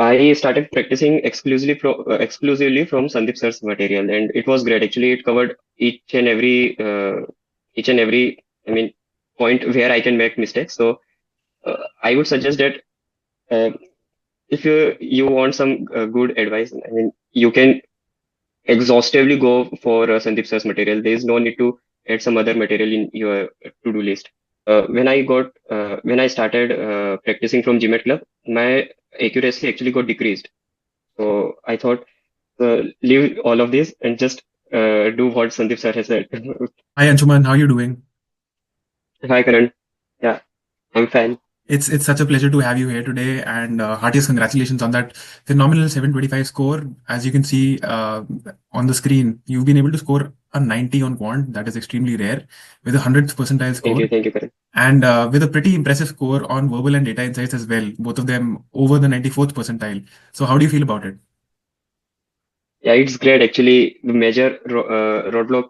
I started practicing exclusively from Sandeep sir's material, and it was great. Actually, it covered each and every, I mean, point where I can make mistakes. So I would suggest that uh, if you want some good advice, I mean, you can exhaustively go for Sandeep sir's material. There is no need to add some other material in your to-do list. When I started practicing from GMAT Club, my accuracy actually got decreased. So I thought, leave all of this and just do what Sandeep sir has said. Hi Anshuman, how are you doing? Hi, Karan. Yeah, I'm fine. It's such a pleasure to have you here today, and heartiest congratulations on that phenomenal 725 score. As you can see on the screen, you've been able to score a 90 on Quant. That is extremely rare, with a 100th percentile score, Thank you, Karan. and with a pretty impressive score on verbal and data insights as well. Both of them over the 94th percentile. So how do you feel about it? Yeah, it's great. Actually, the major roadblock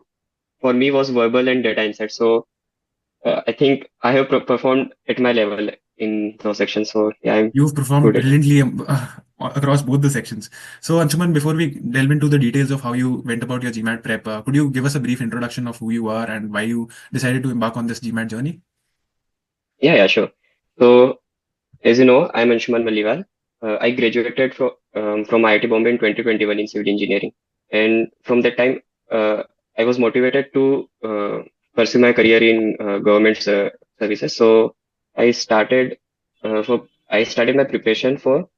for me was verbal and data insight. So I think I have performed at my level in those sections. So yeah, I'm You've performed good at it. brilliantly across both the sections. So, Anshuman, before we delve into the details of how you went about your GMAT prep, could you give us a brief introduction of who you are and why you decided to embark on this GMAT journey? Yeah, sure. So as you know, I'm Anshuman Malliwal. I graduated from IIT Bombay in 2021 in civil engineering, and from that time, I was motivated to pursue my career in government services. So I started I started my preparation for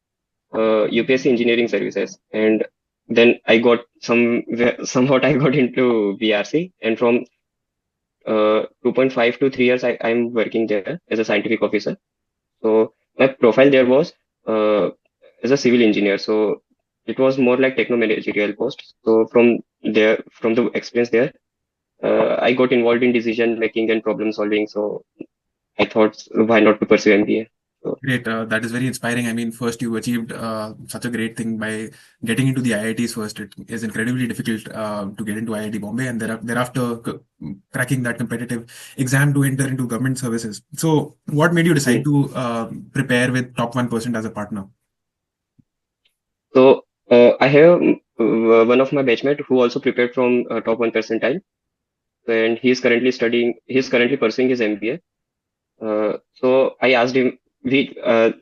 UPSC engineering services, and then I got somewhat I got into BRC, and from 2.5 to 3 years, I'm working there as a scientific officer. So my profile there was uh, as a civil engineer. So it was more like techno managerial post. So from the experience there, I got involved in decision making and problem solving. So I thought, why not to pursue MBA? So Great. That is very inspiring. I mean, first, you achieved such a great thing by getting into the IITs first. It is incredibly difficult to get into IIT Bombay and thereafter cracking that competitive exam to enter into government services. So, what made you decide hmm. to prepare with top 1% as a partner? So I have one of my batchmate who also prepared from top 1 percentile, and he's currently pursuing his MBA. So I asked him, I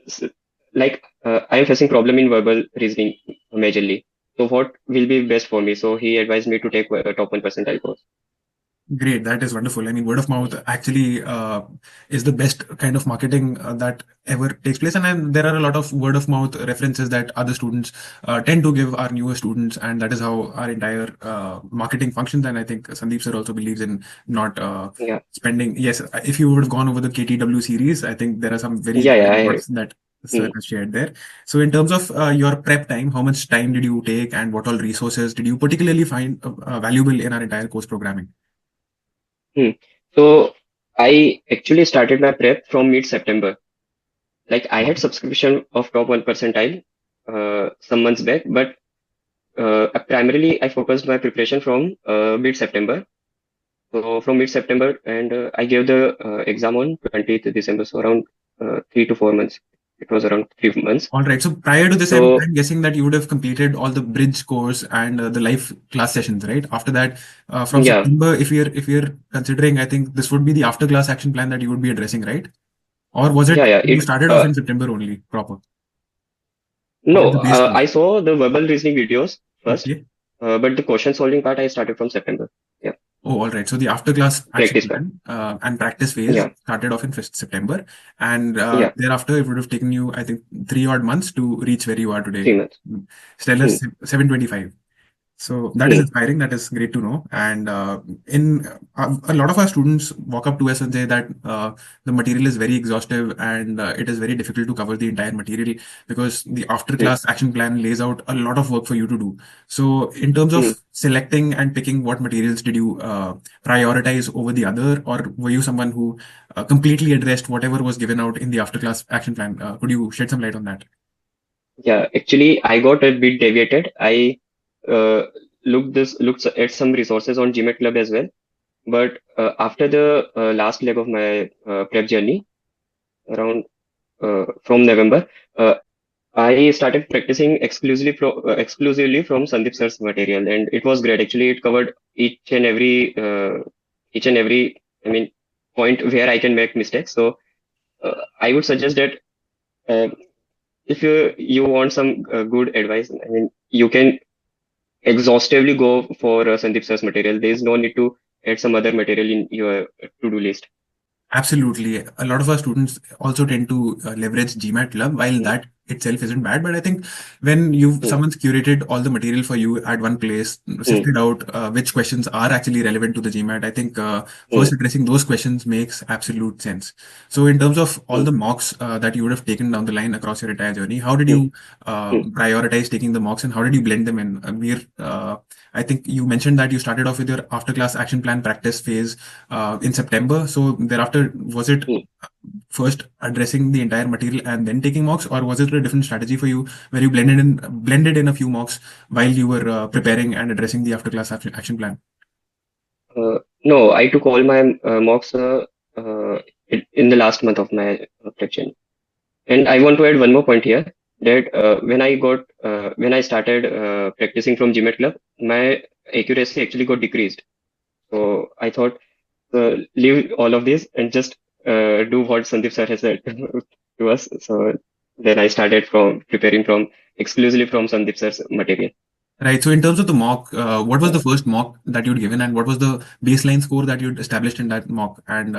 am facing problem in verbal reasoning majorly. So what will be best for me? So he advised me to take a top 1 percentile course. Great, that is wonderful. I mean, word of mouth actually is the best kind of marketing that ever takes place. And then there are a lot of word of mouth references that other students tend to give our newer students, and that is how our entire marketing functions. And I think Sandeep sir also believes in not Yeah, spending. Yes, if you would have gone over the KTW series, I think there are some very yeah, inspiring I have. thoughts that sir Hmm. has shared there. So, in terms of your prep time, how much time did you take, and what all resources did you particularly find valuable in our entire course programming? Hmm. So I actually started my prep from mid-September. Like I had subscription of top 1 percentile some months back, but primarily I focused my preparation from mid-September. So from mid-September, and I gave the exam on 20th December, so around 3 to 4 months. It was around 3 months. All right. So prior to this, So I'm guessing that you would have completed all the bridge course and the live class sessions, right? After that, from yeah, September, if you're considering, I think this would be the after class action plan that you would be addressing, right? Or was it yeah. you started off in September only, proper, or No, the base course? I saw the verbal reasoning videos first, Okay. but the question solving part I started from September. Yeah, Oh, all right. So the after class action practice part. plan and practice phase Yeah, started off in September, and yeah, thereafter it would have taken you, I think, 3 odd months to reach where you are today. 3 months. Stellar Hmm, 725. So that is hmm, inspiring. That is great to know. And in a lot of our students walk up to us and say that the material is very exhaustive and it is very difficult to cover the entire material because the after hmm, class action plan lays out a lot of work for you to do. So in terms hmm. of selecting and picking what materials did you prioritize over the other, or were you someone who completely addressed whatever was given out in the after class action plan? Could you shed some light on that? Yeah, actually, I got a bit deviated. I uh, looked at some resources on GMAT Club as well. But after the last leg of my prep journey, around from November, uh, I started practicing exclusively from Sandeep sir's material, and it was great. Actually, it covered each and every, I mean, point where I can make mistakes. So I would suggest that uh, if you want some good advice, I mean, you can exhaustively go for Sandeep sir's material. There is no need to add some other material in your to-do list. Absolutely. A lot of our students also tend to leverage GMAT Club, while Mm, that itself isn't bad. But I think when mm, someone's curated all the material for you at one place, mm, sifted out which questions are actually relevant to the GMAT, I think first mm, addressing those questions makes absolute sense. So, in terms of all mm, the mocks that you would have taken down the line across your entire journey, how did mm, you mm, prioritize taking the mocks and how did you blend them in? I think you mentioned that you started off with your after class action plan practice phase in September. So thereafter, was it mm. first addressing the entire material and then taking mocks, or was it a different strategy for you where you blended in a few mocks while you were preparing and addressing the after class action plan? No, I took all my mocks in the last month of my preparation. And I want to add one more point here that when I started practicing from GMAT Club, my accuracy actually got decreased. So I thought leave all of this and just do what Sandeep sir has said to us. So then I started from preparing from exclusively from Sandeep sir's material. Right. So in terms of the mock, what was Yeah. the first mock that you'd given, and what was the baseline score that you'd established in that mock? And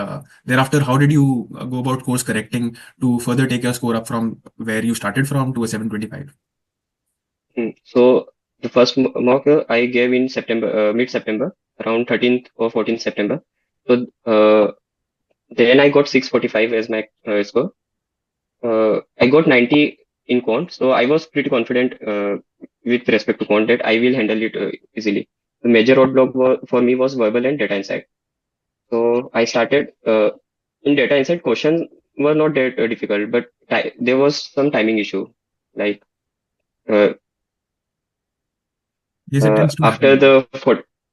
thereafter, how did you go about course correcting to further take your score up from where you started from to a 725? So the first mock I gave in mid-September, around 13th or 14th September. So then I got 645 as my score. I got 90 in quant, so I was pretty confident with respect to quant that I will handle it easily. The major roadblock for me was verbal and data insight. So I started in data insight. Questions were not that difficult, but there was some timing issue. Like uh, Yes, it tends to after happen. the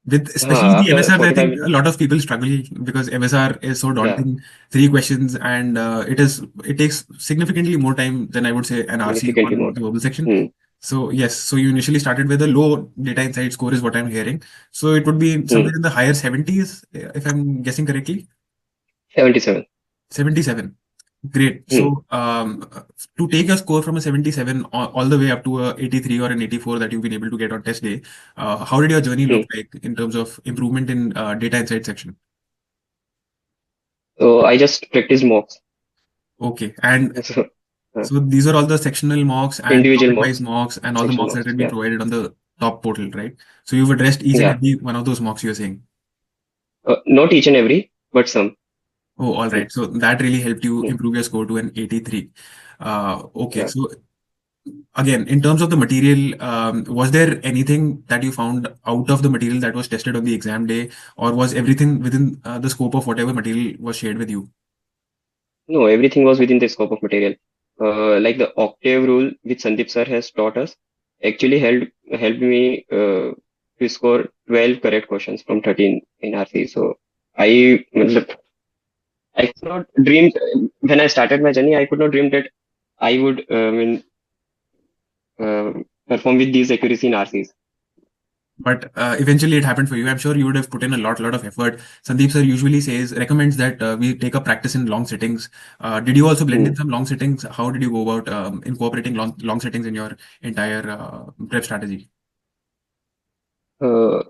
With especially the after MSRs, I 45 think a minutes, lot of people struggle because MSR is so yeah, daunting. Three questions, and it takes significantly more time than I would say an RC significantly on more. the verbal section. Hmm. So yes, so you initially started with a low data insight score is what I'm hearing. So it would be Hmm. somewhere in the higher 70s, if I'm guessing correctly. 77. 77. Great. Hmm. So, to take your score from a 77 all the way up to a 83 or an 84 that you've been able to get on test day, how did your journey Hmm. look like in terms of improvement in data insight section? So I just practiced mocks. Okay. And So, uh, so these are all the sectional mocks and individual topic-wise mocks, mocks and all the section mocks that mocks. had been Yeah. provided on the top portal, right? So you've addressed each and Yeah. every one of those mocks you're saying. Not each and every, but some. Oh, all Hmm. right. So that really helped you Hmm. improve your score to an 83. Okay. Yeah. So again, in terms of the material, was there anything that you found out of the material that was tested on the exam day, or was everything within the scope of whatever material was shared with you? No, everything was within the scope of material. Like the octave rule which Sandeep sir has taught us actually helped me to score 12 correct questions from 13 in RC. So I I could not dream when I started my journey. I could not dream that I would uh, perform with these accuracy in RCs. But eventually it happened for you. I'm sure you would have put in a lot of effort. Sandeep sir usually recommends that we take a practice in long sittings. Did you also blend Hmm. in some long sittings? How did you go about incorporating long sittings in your entire prep strategy? Uh,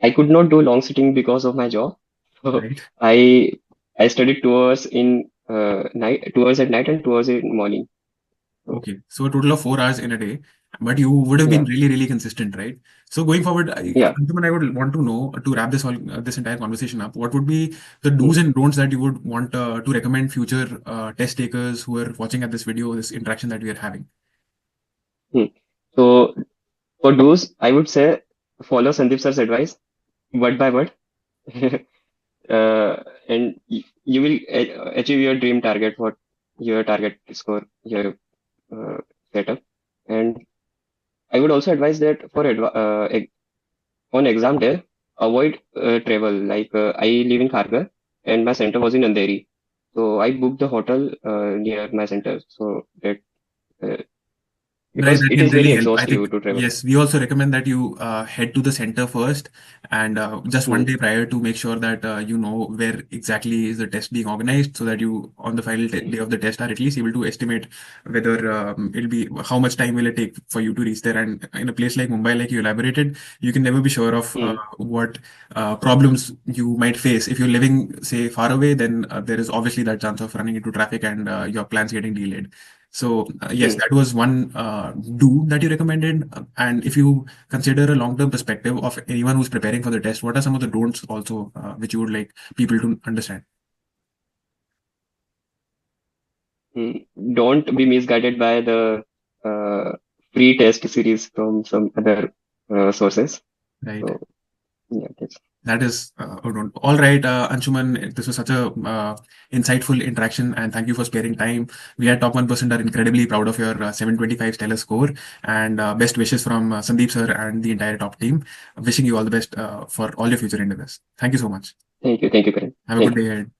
I could not do long sitting because of my job. So Right. I I studied 2 hours in night, 2 hours at night, and 2 hours in morning. So Okay, so a total of 4 hours in a day, but you would have been yeah, really consistent, right? So going forward, yeah. Anshuman, I would want to know to wrap this entire conversation up. What would be the Hmm. do's and don'ts that you would want to recommend future test takers who are watching at this video, this interaction that we are having? Hmm. So for those, I would say follow Sandeep sir's advice word by word, and you will achieve your dream target. What your target score, your set up. And I would also advise that on exam day, avoid travel. Like I live in Kharghar, and my center was in Andheri. So I booked the hotel near my center so that uh, Right, because that it can is very really help. I think, exhaustive to travel. yes, we also recommend that you head to the center first and just one Hmm. day prior to make sure that you know where exactly is the test being organized so that you, on the final day of the test, are at least able to estimate whether it'll be, how much time will it take for you to reach there. And in a place like Mumbai, like you elaborated, you can never be sure of Hmm. what problems you might face. If you're living, say, far away, then there is obviously that chance of running into traffic and your plans getting delayed. So yes, Hmm. that was one do that you recommended. And if you consider a long-term perspective of anyone who's preparing for the test, what are some of the don'ts also which you would like people to understand? Hmm. Don't be misguided by the uh, free test series from some other sources. Right. So yeah, that's That is a don't. All right, Anshuman, this was such a insightful interaction, and thank you for sparing time. We at Top 1% are incredibly proud of your 725 stellar score, and best wishes from Sandeep sir and the entire top team. Wishing you all the best for all your future endeavors. Thank you so much. thank you, Karan. Have a good Thank you. day ahead.